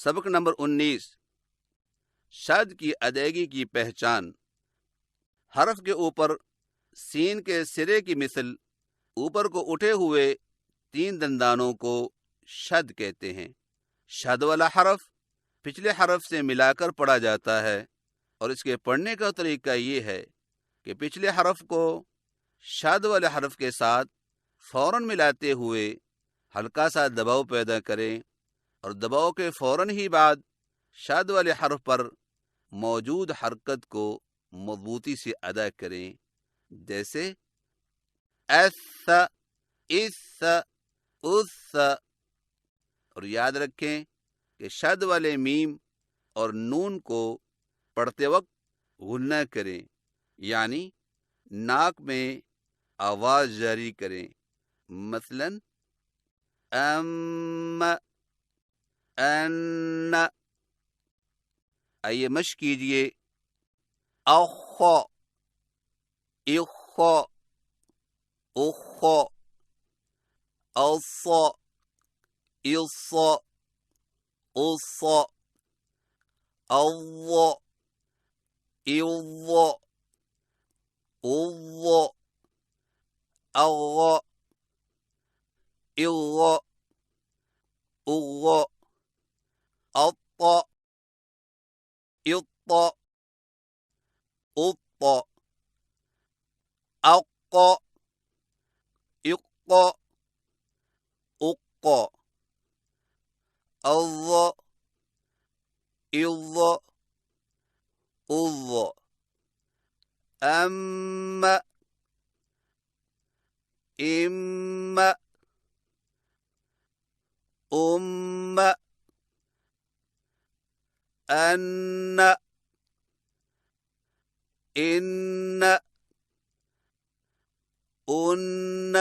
सबक नंबर 19 शद की अदायगी की पहचान। हरफ के ऊपर सीन के सिरे की मिसल ऊपर को उठे हुए 3 दंदानों को शद कहते हैं। शद वाला हरफ पिछले हरफ से मिलाकर पढ़ा जाता है और इसके पढ़ने का तरीका ये है कि पिछले हरफ को शद वाले हरफ के साथ फौरन मिलाते हुए हल्का सा दबाव पैदा करें और दबाव के फौरन ही बाद शद वाले हरफ पर मौजूद हरकत को मजबूती से अदा करें, जैसे एस, इस, उस। और याद रखें कि शद वाले मीम और नून को पढ़ते वक्त गुन्ना करें, यानी नाक में आवाज जारी करें। मसलन अम, अन। आइए मश्क कीजिए। अख, इख, उख, अस, इस, उस, अव, इव, उव, अग, इग, उग, अत, इत, उत, अक, इक, उक, अव, इव, उव, अम, इम, उम, अन, इन, उन,